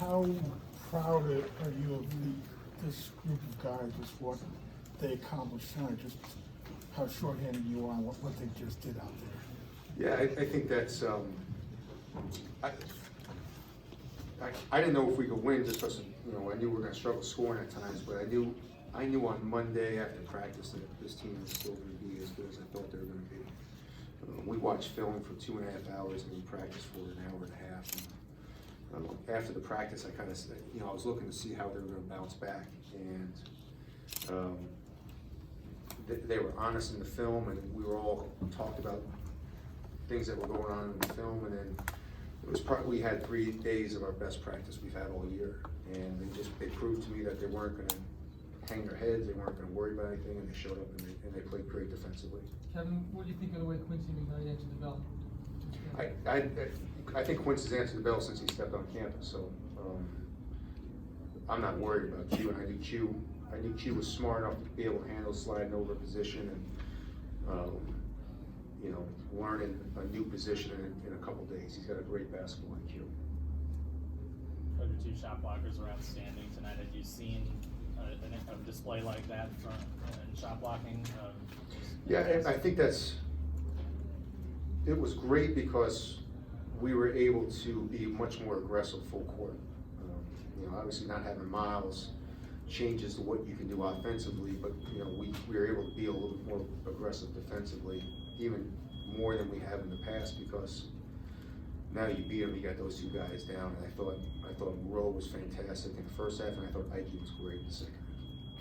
how proud are you of this group of guys, just what they accomplished tonight, just how shorthanded you are and what they just did out there? Yeah, I think that's, I didn't know if we could win just because, I knew we were gonna struggle scoring at times, but I knew on Monday after practice that this team was still gonna be as good as I thought they were gonna be. We watched film for 2.5 hours and we practiced for an hour and a half. And, after the practice, I kind of said, I was looking to see how they were gonna bounce back, and they were honest in the film, and we were all talked about things that were going on in the film, and then it was we had 3 days of our best practice we've had all year, and they proved to me that they weren't going to hang their heads, they weren't going to worry about anything, and they showed up and they played great defensively. Kevin, what do you think of the way Quincy McKnight answered the bell? I think Quincy's answered the bell since he stepped on campus, so I'm not worried about Q, and I knew Q was smart enough to be able to handle sliding over position and learning a new position in a couple days. He's got a great basketball IQ. Your two shot blockers were outstanding tonight. Have you seen a display like that in shot blocking? Yeah, I think it was great because we were able to be much more aggressive full court. Obviously not having Miles changes to what you can do offensively, but we were able to be a little bit more aggressive defensively, even more than we have in the past, because now you beat them, you got those two guys down, and I thought Rowe was fantastic in the first half, and I thought Ike was great in the second half.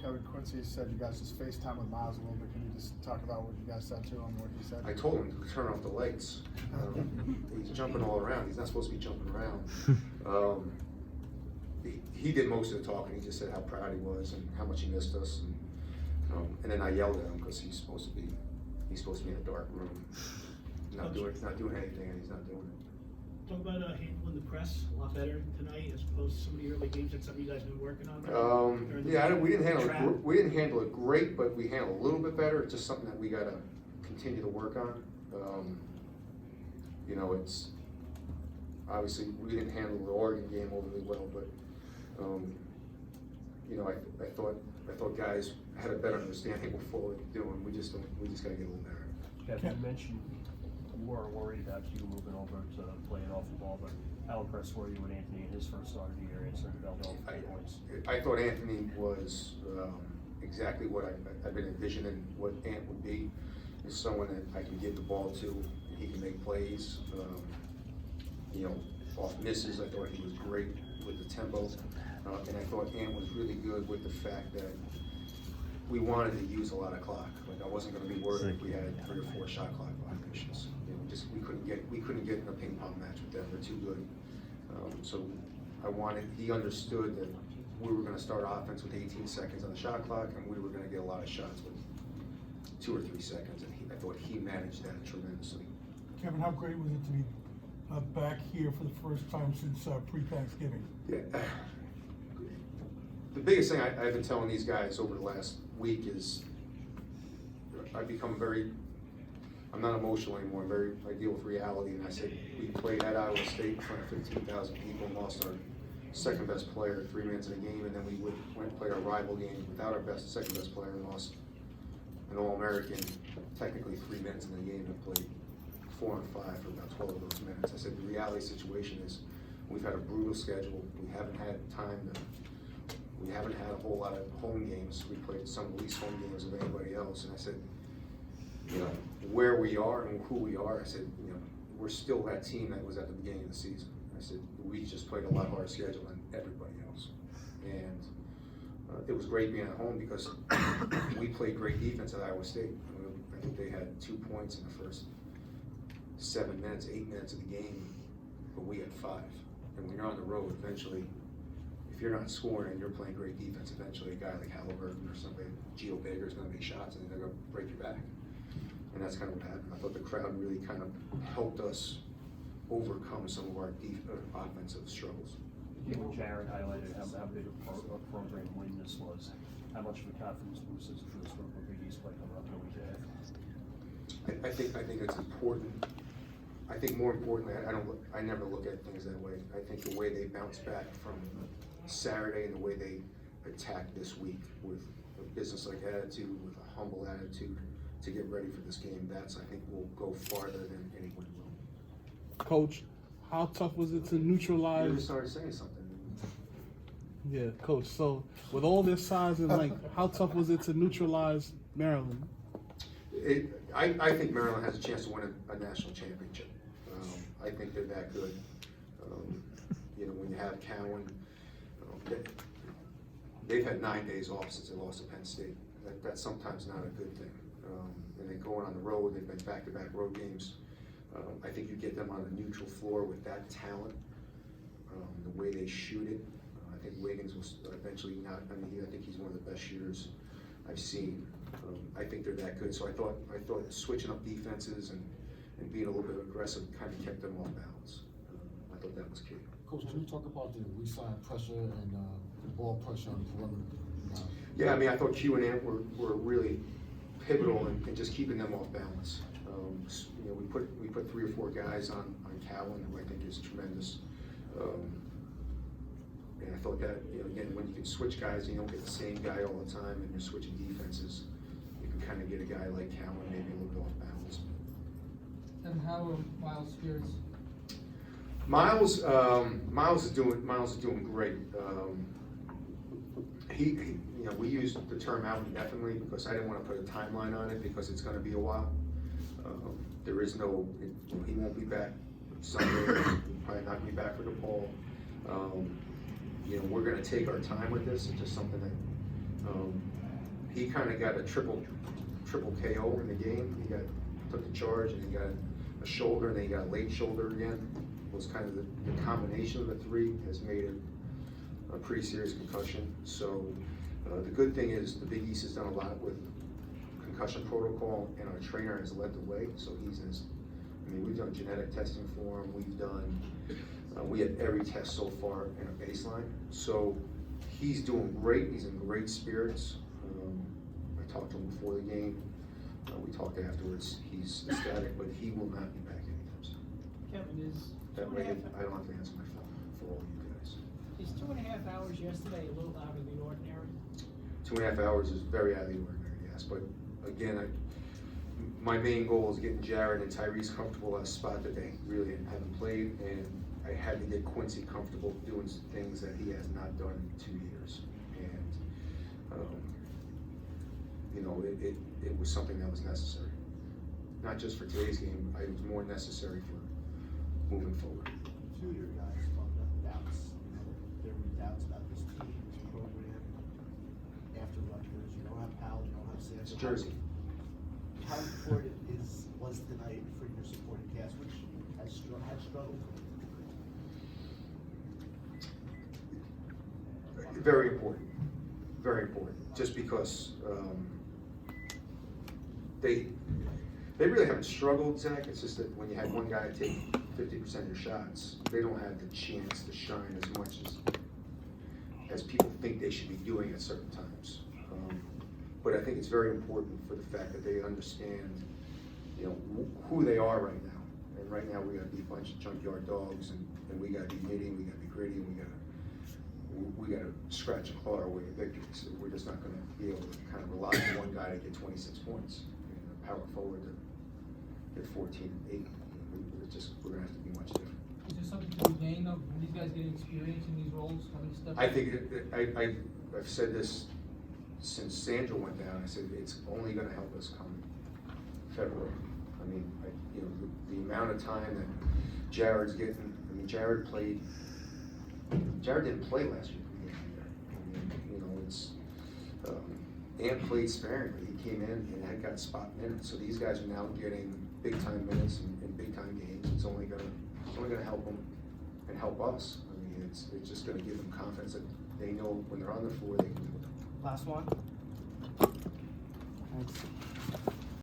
Kevin, Quincy said you guys just FaceTime with Miles a little bit. Can you just talk about what you guys said to him, what he said? I told him to turn off the lights. He's jumping all around. He's not supposed to be jumping around. He did most of the talking. He just said how proud he was and how much he missed us, and then I yelled at him because he's supposed to be in a dark room, not doing anything, and he's not doing it. Talk about handling the press a lot better tonight as opposed to some of the early games. That's something you guys been working on. We didn't handle it great, but we handled a little bit better. It's just something that we gotta continue to work on. It's obviously we didn't handle the Oregon game overly well, but I thought guys had a better understanding of what we're doing. We just gotta get a little better. Kevin, you mentioned you weren't worried about you moving over to playing off the ball, but how impressed were you with Anthony in his first start of the year answering the bell for 3 points? I thought Anthony was exactly what I've been envisioning what Ant would be. Is someone that I can give the ball to, and he can make plays. Off misses, I thought he was great with the tempo, and I thought Ant was really good with the fact that we wanted to use a lot of clock. Like I wasn't going to be worried if we had 3 or 4 shot clock violations. We couldn't get in a ping pong match with them. They're too good. So he understood that we were going to start offense with 18 seconds on the shot clock, and we were going to get a lot of shots with 2 or 3 seconds. And I thought he managed that tremendously. Kevin, how great was it to be back here for the first time since pre-Thanksgiving? Yeah. The biggest thing I've been telling these guys over the last week is I'm not emotional anymore. I deal with reality, and I said we played at Iowa State in front of 15,000 people and lost our second best player 3 minutes in a game, and then we went and played our rival game without our second best player and lost an All-American technically 3 minutes in the game and played 4 on 5 for about 12 of those minutes. I said the reality situation is we've had a brutal schedule. We haven't had a whole lot of home games. We played some of the least home games of anybody else. And I said, where we are and who we are, I said, we're still that team that was at the beginning of the season. I said, we just played a lot harder schedule than everybody else. And it was great being at home because we played great defense at Iowa State. I think they had 2 points in the first 7 minutes, 8 minutes of the game, but we had 5. And when you're on the road, eventually, if you're not scoring and you're playing great defense, eventually a guy like Halliburton or somebody, Geo Baker is going to make shots and they're going to break your back. And that's kind of what happened. I thought the crowd really kind of helped us overcome some of our offensive struggles. When Jared highlighted how big a program win this was, how much of a confidence boost is it for this group of Big East play coming up in a week and a half? I think it's important I think more importantly, I never look at things that way. I think the way they bounce back from Saturday and the way they attack this week with a business-like attitude, with a humble attitude to get ready for this game, that's, I think, will go farther than anyone will. Coach, how tough was it to You neutralize? just started saying something. Yeah, Coach. So with all their size and length, how tough was it to neutralize Maryland? I think Maryland has a chance to win a national championship. I think they're that good. You know, when you have Cowan, they've had 9 days off since they lost to Penn State. That's sometimes not a good thing. And then going on the road, they've been back-to-back road games. I think you get them on a neutral floor with that talent, the way they shoot it. I think Wiggins will eventually not. I mean, I think he's one of the best shooters I've seen. I think they're that good. So I thought switching up defenses and being a little bit aggressive kind of kept them off balance. I thought that was key. Coach, can you talk about the reside pressure and the ball pressure on the perimeter? Yeah, I mean, I thought Q and Amp were really pivotal in just keeping them off balance. You know, we put 3 or 4 guys on Cowan, who I think is tremendous. And I thought that, you know, again, when you can switch guys, you don't get the same guy all the time, and you're switching defenses, you can kind of get a guy like Cowan maybe a little bit off balance. And how are Miles' spirits? Miles is doing great. You know, we used the term out indefinitely because I didn't want to put a timeline on it because it's going to be a while. There is no, he won't be back Sunday. He'll probably not be back for DePaul. You know, we're going to take our time with this. It's just something that he kind of got a triple KO in the game. He took the charge, and he got a shoulder, and then he got a late shoulder again. It was kind of the combination of the 3 has made it a pretty serious concussion. So the good thing is the Big East has done a lot with concussion protocol, and our trainer has led the way. So we've done genetic testing for him. We've done, we have every test so far in a baseline. So he's doing great. He's in great spirits. I talked to him before the game. We talked afterwards. He's ecstatic, but he will not be back anytime soon. Kevin, That way, I don't have to answer my phone for all you guys. is 2.5 hours yesterday a little out of the ordinary? 2.5 hours is very out of the ordinary, yes. But again, my main goal is getting Jared and Tyrese comfortable at a spot that they really haven't played, and I had to get Quincy comfortable doing things that he has not done in 2 years. And you know, it was something that was necessary, not just for today's game. It was more necessary for moving forward. A few of your guys talk about doubts. You know, there were doubts about this team, this program. After Rutgers, you don't have Powell, you don't have Sanders. It's Jersey. How important was tonight for your supporting cast, which had struggled? Very important. Very important. Just because they really haven't struggled, Zach. It's just that when you have one guy take 50% of your shots, they don't have the chance to shine as much as people think they should be doing at certain times. But I think it's very important for the fact that they understand, you know, who they are right now. And right now we got to be a bunch of junkyard dogs, and we got to be nitty, we got to be gritty, and we got to scratch and claw our way to victory. So we're just not going to be able to kind of rely on one guy to get 26 points and a power forward to get 14 and 8. We're going to have to be much different. Is there something to be gained of these guys getting experience in these roles, having stepped I up? think I've said this since Sandra went down. I said it's only going to help us come February. I mean, you know, the amount of time that Jared's getting. I mean, Jared didn't play last year. I mean, you know, it's and played sparingly. He came in and got spot minutes. So these guys are now getting big time minutes in big time games. It's only gonna help them and help us. I mean, it's just gonna give them confidence that they know when they're on the floor they can do it. Last one. Thanks.